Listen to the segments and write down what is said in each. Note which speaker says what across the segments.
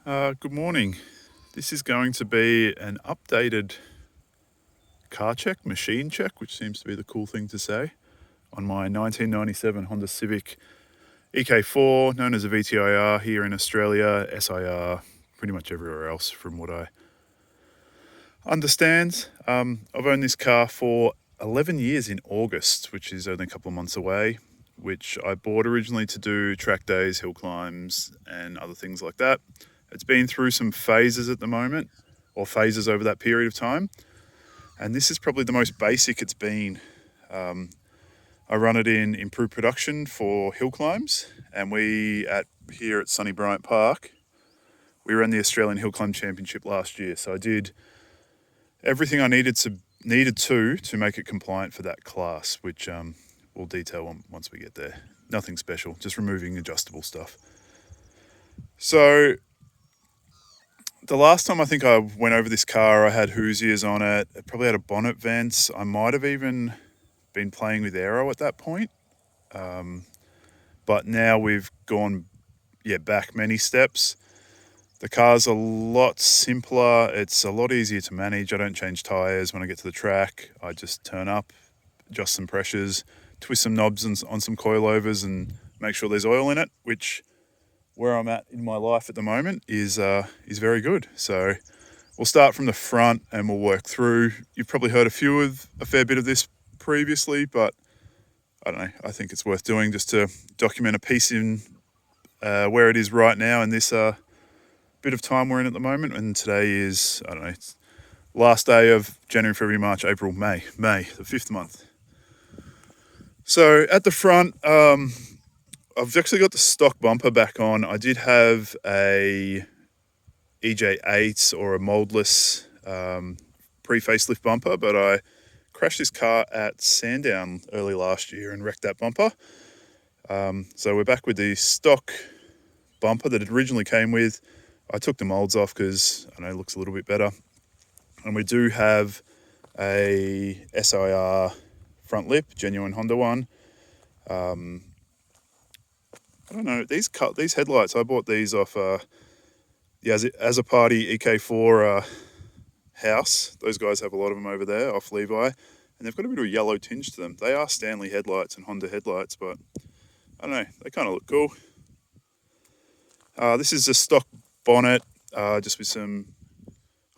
Speaker 1: Good morning. This is going to be an updated car check, machine check, which seems to be the cool thing to say, on my 1997 Honda Civic EK4, known as a VTIR here in Australia, SIR, pretty much everywhere else from what I understand. I've owned this car for 11 years in August, which is only a couple of months away, which I bought originally to do track days, hill climbs, and other things like that. It's been through some phases at the moment, or phases over that period of time, and this is probably the most basic it's been. I run it in improved production for hill climbs, and here at Sunny Bryant Park, we ran the Australian Hill Climb Championship last year, so I did everything I needed to make it compliant for that class, which we'll detail once we get there. Nothing special, just removing adjustable stuff. So the last time I think I went over this car, I had Hoosiers on it. It probably had a bonnet vent. I might have even been playing with aero at that point. But now we've gone back many steps. The car's a lot simpler. It's a lot easier to manage. I don't change tyres when I get to the track. I just turn up, adjust some pressures, twist some knobs on some coilovers and make sure there's oil in it, which where I'm at in my life at the moment is very good. So we'll start from the front and we'll work through. You've probably heard a fair bit of this previously, but I don't know. I think it's worth doing just to document a piece in where it is right now in this bit of time we're in at the moment. And today is, I don't know, it's last day of January, February, March, April, May, the 5th month. So at the front, I've actually got the stock bumper back on. I did have a EJ8 or a moldless pre-facelift bumper, but I crashed this car at Sandown early last year and wrecked that bumper. So we're back with the stock bumper that it originally came with. I took the molds off because I know it looks a little bit better. And we do have a SIR front lip, genuine Honda one. I don't know, these headlights, I bought these off As a Party EK4 house. Those guys have a lot of them over there off Levi, and they've got a bit of a yellow tinge to them. They are Stanley headlights and Honda headlights, but I don't know, they kind of look cool. This is a stock bonnet, just with some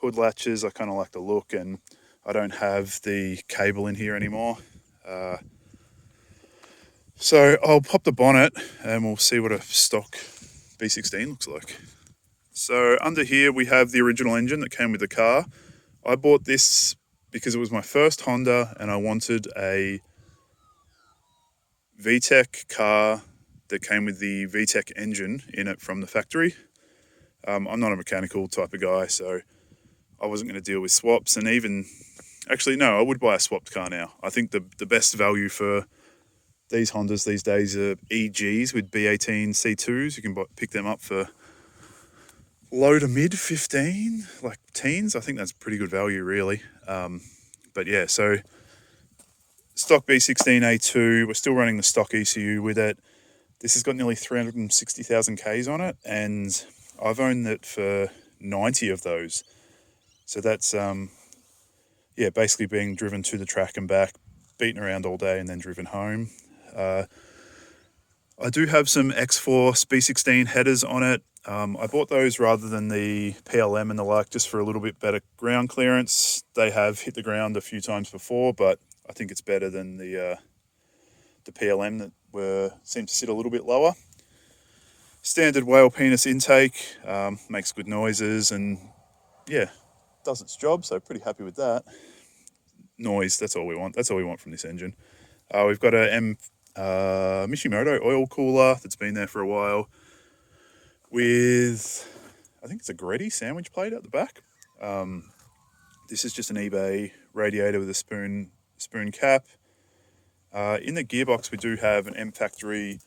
Speaker 1: hood latches. I kind of like the look, and I don't have the cable in here anymore. So I'll pop the bonnet and we'll see what a stock B16 looks like. So under here we have the original engine that came with the car. I bought this because it was my first Honda and I wanted a VTEC car that came with the VTEC engine in it from the factory. I'm not a mechanical type of guy, so I wasn't going to deal with swaps. And I would buy a swapped car now. I think the best value for these Hondas these days are EGs with B18 C2s. You can pick them up for low to mid 15, like teens. I think that's pretty good value, really. But yeah, so stock B16A2. We're still running the stock ECU with it. This has got nearly 360,000 Ks on it, and I've owned it for 90 of those. So that's basically being driven to the track and back, beaten around all day, and then driven home. I do have some X4 B16 headers on it. I bought those rather than the PLM and the like, just for a little bit better ground clearance. They have hit the ground a few times before, but I think it's better than the PLM that seemed to sit a little bit lower. Standard whale penis intake, makes good noises, and does its job, so pretty happy with that. Noise, that's all we want. That's all we want from this engine. We've got a Mishimoto oil cooler that's been there for a while with, I think it's a Greddy sandwich plate at the back. This is just an eBay radiator with a spoon cap. In the gearbox, we do have an M Factory,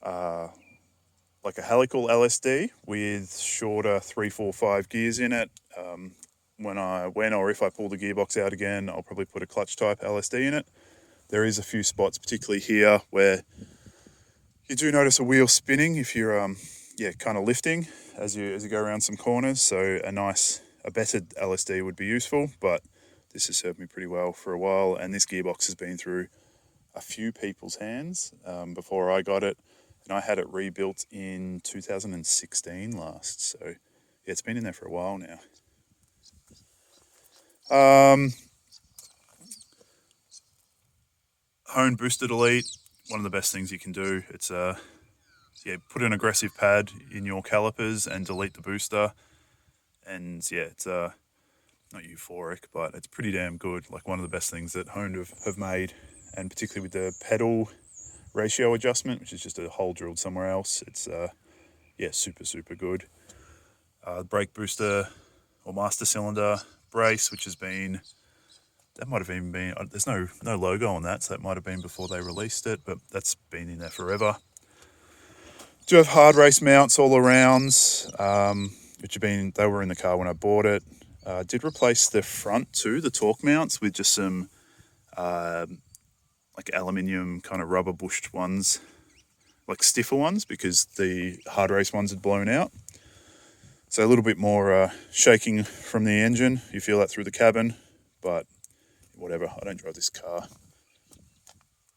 Speaker 1: like a helical LSD with shorter 3-4-5 gears in it. When or if I pull the gearbox out again, I'll probably put a clutch type LSD in it. There is a few spots, particularly here, where you do notice a wheel spinning if you're yeah, kind of lifting as you go around some corners. So a better LSD would be useful, but this has served me pretty well for a while. And this gearbox has been through a few people's hands before I got it, and I had it rebuilt in 2016 last. So yeah, it's been in there for a while now. Hone Booster Delete, one of the best things you can do. It's put an aggressive pad in your calipers and delete the booster. And yeah, it's not euphoric, but it's pretty damn good. Like one of the best things that Hone have made, and particularly with the pedal ratio adjustment, which is just a hole drilled somewhere else. It's super good. Brake booster or master cylinder brace, which has been, that might have even been, there's no logo on that, so that might have been before they released it, but that's been in there forever. Do have hard race mounts all around, which they were in the car when I bought it. Did replace the front too, the torque mounts, with just some like aluminium kind of rubber bushed ones, like stiffer ones, because the hard race ones had blown out. So a little bit more shaking from the engine. You feel that through the cabin, but whatever. I don't drive this car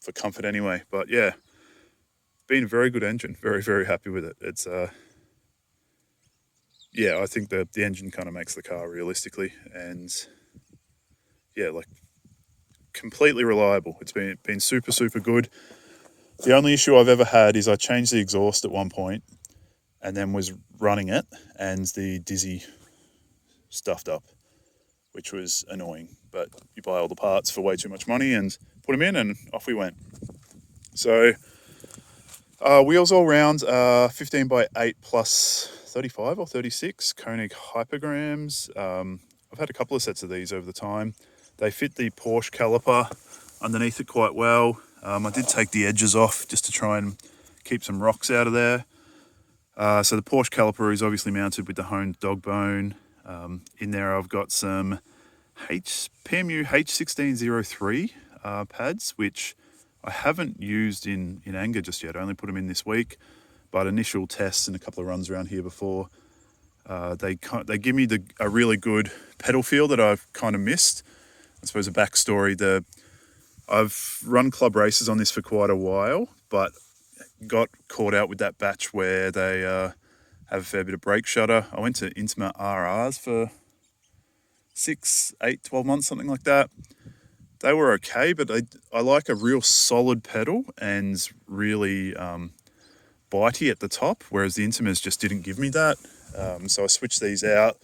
Speaker 1: for comfort anyway. But yeah, been a very good engine. Very, very happy with it. It's I think the engine kind of makes the car realistically, and yeah, like completely reliable. It's been super good. The only issue I've ever had is I changed the exhaust at one point and then was running it, and the Dizzy stuffed up, which was annoying. But you buy all the parts for way too much money and put them in, and off we went. So wheels all round, 15 by 8 plus 35 or 36 Koenig hypergrams. I've had a couple of sets of these over the time. They fit the Porsche caliper underneath it quite well. I did take the edges off just to try and keep some rocks out of there. So the Porsche caliper is obviously mounted with the honed dog bone. In there I've got some PMU H1603 pads, which I haven't used in anger just yet. I only put them in this week, but initial tests and a couple of runs around here before, they give me a really good pedal feel that I've kind of missed. I suppose a backstory, I've run club races on this for quite a while, but got caught out with that batch where they have a fair bit of brake shudder. I went to Intima RRs for 6, 8, 12 months, something like that. They were okay, but I like a real solid pedal and really bitey at the top, whereas the Intimas just didn't give me that. So I switched these out.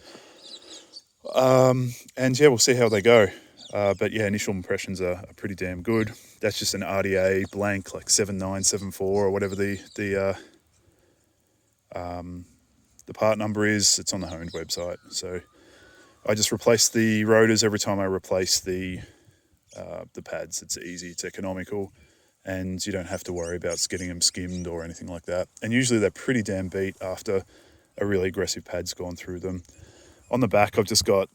Speaker 1: And yeah, we'll see how they go. But yeah, initial impressions are pretty damn good. That's just an RDA blank, like 7974 or whatever the part number is. It's on the Honed website. So I just replace the rotors every time I replace the pads. It's easy, it's economical, and you don't have to worry about getting them skimmed or anything like that. And usually they're pretty damn beat after a really aggressive pad's gone through them. On the back, I've just got,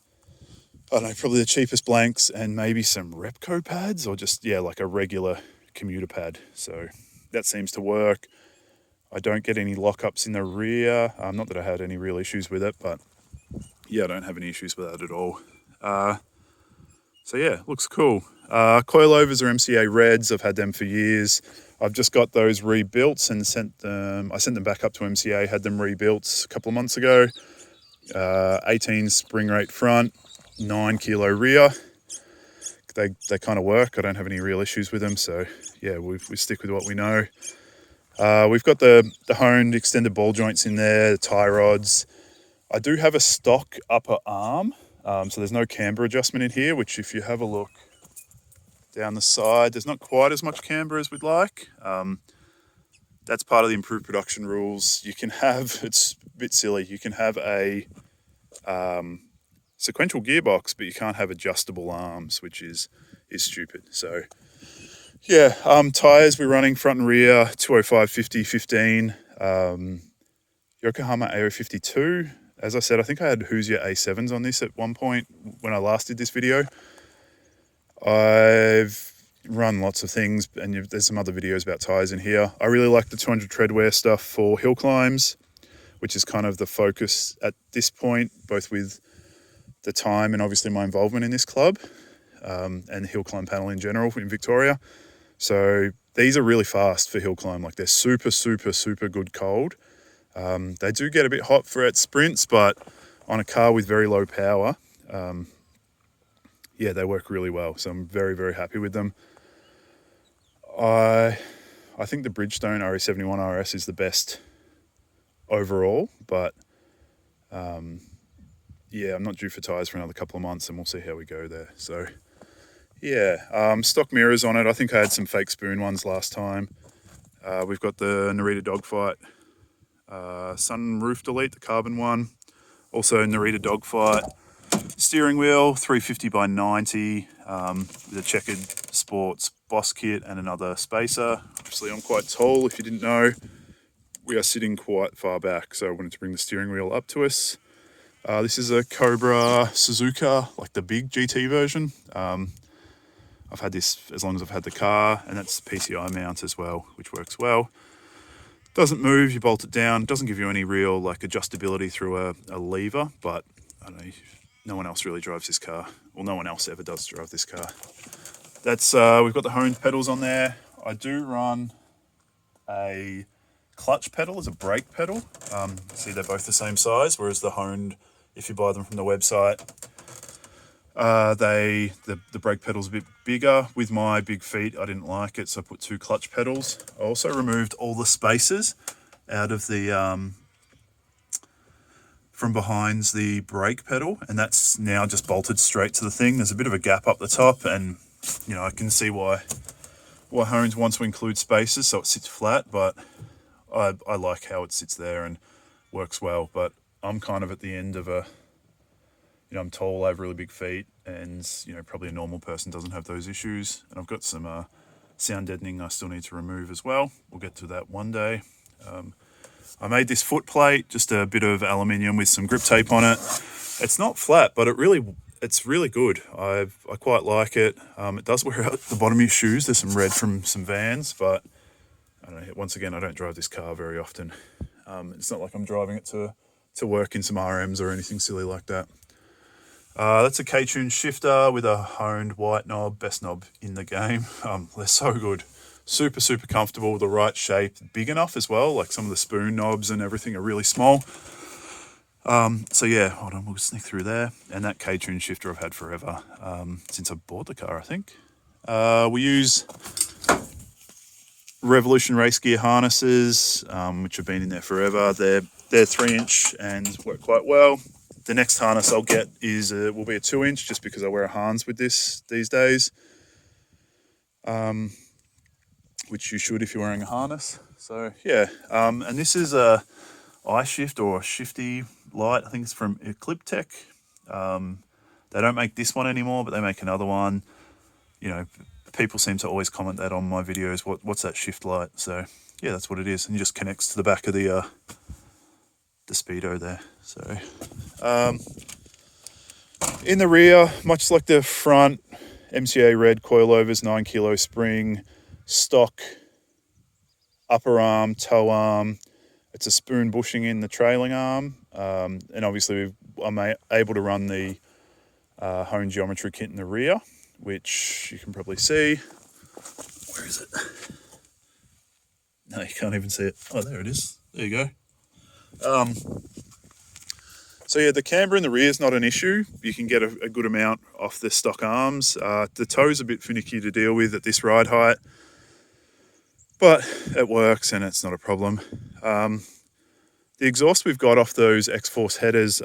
Speaker 1: I don't know, probably the cheapest blanks and maybe some Repco pads, or just, like a regular commuter pad. So that seems to work. I don't get any lockups in the rear. Not that I had any real issues with it, but yeah, I don't have any issues with that at all. So yeah, looks cool. Coilovers are MCA Reds. I've had them for years. I've just got those rebuilt and I sent them back up to MCA, had them rebuilt a couple of months ago. 18 spring rate front, 9 kilo rear. They kind of work. I don't have any real issues with them. So yeah, we stick with what we know. We've got the honed extended ball joints in there, the tie rods. I do have a stock upper arm. So there's no camber adjustment in here, which if you have a look down the side, there's not quite as much camber as we'd like. That's part of the improved production rules. You can have, it's a bit silly, you can have a sequential gearbox, but you can't have adjustable arms, which is stupid. So yeah, tyres we're running front and rear, 205, 50, 15, Yokohama AO52. As I said, I think I had Hoosier A7s on this at one point when I last did this video. I've run lots of things, and there's some other videos about tyres in here. I really like the 200 treadwear stuff for hill climbs. which is kind of the focus at this point, both with the time and obviously my involvement in this club, and hill climb panel in general in Victoria. So these are really fast for hill climb. Like, they're super, super, super good cold. They do get a bit hot for at sprints, but on a car with very low power, yeah, they work really well. So I'm very, very happy with them. I think the Bridgestone RE71 RS is the best overall, but yeah, I'm not due for tyres for another couple of months, and we'll see how we go there. So yeah, stock mirrors on it. I think I had some fake spoon ones last time. We've got the Narita Dogfight sunroof delete, the carbon one. Also Narita Dogfight steering wheel, 350 by 90, with a checkered sports boss kit and another spacer. Obviously I'm quite tall, if you didn't know. We are sitting quite far back, so I wanted to bring the steering wheel up to us. This is a Cobra Suzuka, like the big GT version. I've had this as long as I've had the car, and that's PCI mount as well, which works well. Doesn't move, you bolt it down. Doesn't give you any real like adjustability through a lever, but I don't know, no one else really drives this car. Well, no one else ever does drive this car. That's we've got the honed pedals on there. I do run a clutch pedal as a brake pedal. See, they're both the same size, whereas the honed, if you buy them from the website, the brake pedal's a bit bigger. With my big feet, I didn't like it, so I put 2 clutch pedals. I also removed all the spacers out of the from behind the brake pedal, and that's now just bolted straight to the thing. There's a bit of a gap up the top, and you know, I can see why Hones wants to include spacers so it sits flat, but I like how it sits there and works well. But I'm kind of at the end of I'm tall, I have really big feet, and probably a normal person doesn't have those issues. And I've got some sound deadening I still need to remove as well. We'll get to that one day. I made this foot plate, just a bit of aluminium with some grip tape on it. It's not flat, but it's really good. I quite like it. It does wear out the bottom of your shoes. There's some red from some Vans, but I don't know, once again, I don't drive this car very often. It's not like I'm driving it to work in some RMs or anything silly like that. That's a K-tune shifter with a honed white knob, best knob in the game. They're so good. Super, super comfortable, the right shape, big enough as well. Like some of the spoon knobs and everything are really small. So yeah, hold on, we'll sneak through there. And that K-tune shifter I've had forever, since I bought the car, I think. We use Revolution race gear harnesses, which have been in there forever. They're 3-inch and work quite well. The next harness I'll get will be a 2-inch, just because I wear a Hans with this these days. Which you should if you're wearing a harness. So yeah, and this is a iShift or a shifty light. I think it's from Ecliptech. They don't make this one anymore, but they make another one. People seem to always comment that on my videos. What's that shift light? So yeah, that's what it is, and it just connects to the back of the speedo there. So in the rear, much like the front, MCA red coilovers, 9 kilo spring, stock upper arm, toe arm. It's a spoon bushing in the trailing arm, and obviously I'm able to run the Hone geometry kit in the rear, which you can probably see. Where is it? No, you can't even see it. Oh, there it is. There you go. So yeah, the camber in the rear is not an issue. You can get a good amount off the stock arms. The toe's a bit finicky to deal with at this ride height, but it works and it's not a problem. The exhaust we've got off those X-Force headers,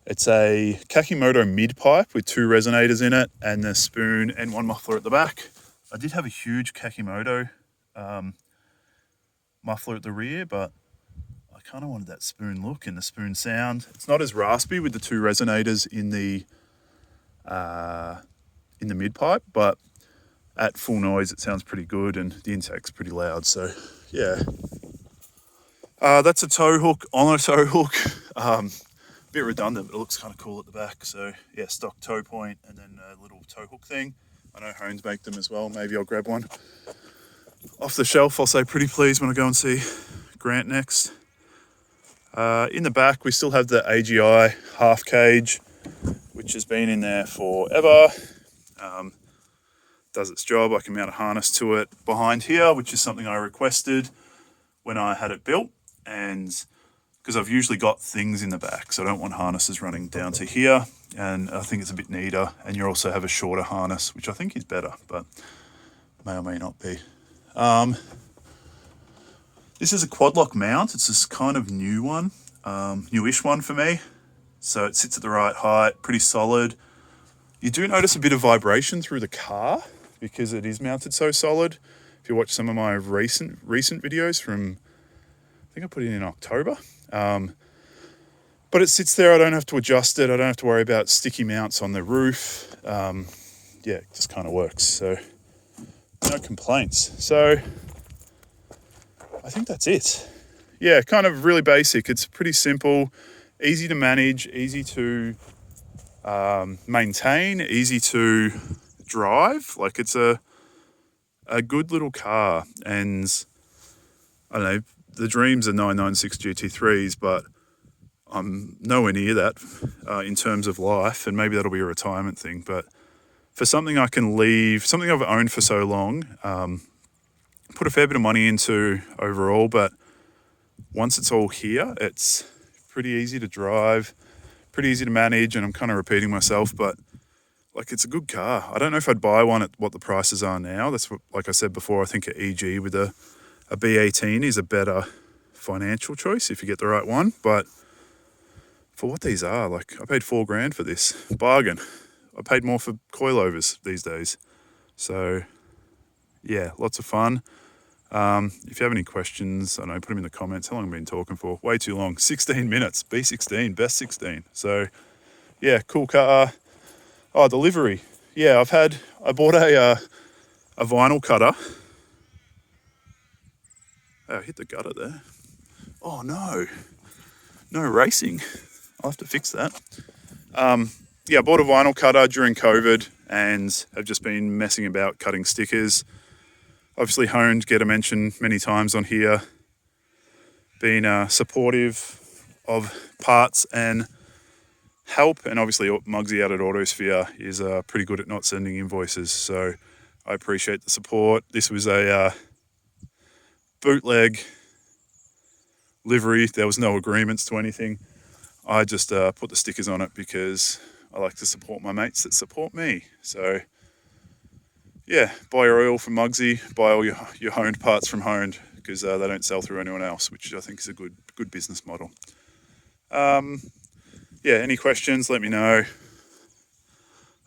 Speaker 1: it's a Kakimoto mid-pipe with 2 resonators in it and the spoon and 1 muffler at the back. I did have a huge Kakimoto muffler at the rear, but I kind of wanted that spoon look and the spoon sound. It's not as raspy with the 2 resonators in the mid-pipe, but at full noise it sounds pretty good, and the intake's pretty loud. So yeah, that's a tow hook on a tow hook. Bit redundant, but it looks kind of cool at the back. So yeah, stock tow point and then a little tow hook thing. I know Hones make them as well. Maybe I'll grab one off the shelf. I'll say pretty please when I go and see Grant next. In the back, we still have the AGI half cage, which has been in there forever. Does its job. I can mount a harness to it behind here, which is something I requested when I had it built, and because I've usually got things in the back, so I don't want harnesses running down to here, and I think it's a bit neater, and you also have a shorter harness, which I think is better, but may or may not be. This is a quad lock mount. It's this kind of new one, newish one for me. So it sits at the right height, pretty solid. You do notice a bit of vibration through the car because it is mounted so solid. If you watch some of my recent videos from, I think I put it in October. But it sits there, I don't have to adjust it. I don't have to worry about sticky mounts on the roof. Yeah, it just kind of works. So no complaints. So I think that's it. Yeah, kind of really basic. It's pretty simple, easy to manage, easy to maintain, easy to drive. Like, it's a good little car, and I don't know, the dreams are 996 GT3s, but I'm nowhere near that in terms of life, and maybe that'll be a retirement thing. But for something I can leave, something I've owned for so long, put a fair bit of money into overall, but once it's all here, it's pretty easy to drive, pretty easy to manage, and I'm kind of repeating myself, but like, it's a good car. I don't know if I'd buy one at what the prices are now. That's what, like I said before, I think an EG with a B18 is a better financial choice if you get the right one. But for what these are, like, I paid $4,000 for this. Bargain. I paid more for coilovers these days. So yeah, lots of fun. If you have any questions, I don't know, put them in the comments. How long have I been talking for? Way too long. 16 minutes. B16, best 16. So yeah, cool car. Oh, delivery. Yeah, I bought a vinyl cutter. Oh, I hit the gutter there. Oh no racing. I'll have to fix that. Yeah, I bought a vinyl cutter during COVID and have just been messing about cutting stickers. Obviously honed, get a mention many times on here. Been supportive of parts and help, and obviously Muggsy out at Autosphere is pretty good at not sending invoices, so I appreciate the support. This was a bootleg livery. There was no agreements to anything. I just put the stickers on it because I like to support my mates that support me. So yeah, buy your oil from Muggsy, buy all your honed parts from Honed, because they don't sell through anyone else, which I think is a good business model. Yeah, any questions, let me know.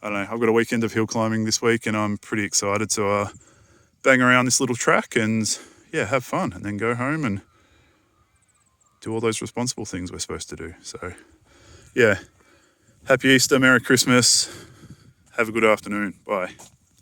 Speaker 1: I don't know, I've got a weekend of hill climbing this week, and I'm pretty excited to bang around this little track and yeah, have fun, and then go home and do all those responsible things we're supposed to do. So yeah, happy Easter, Merry Christmas, have a good afternoon, bye.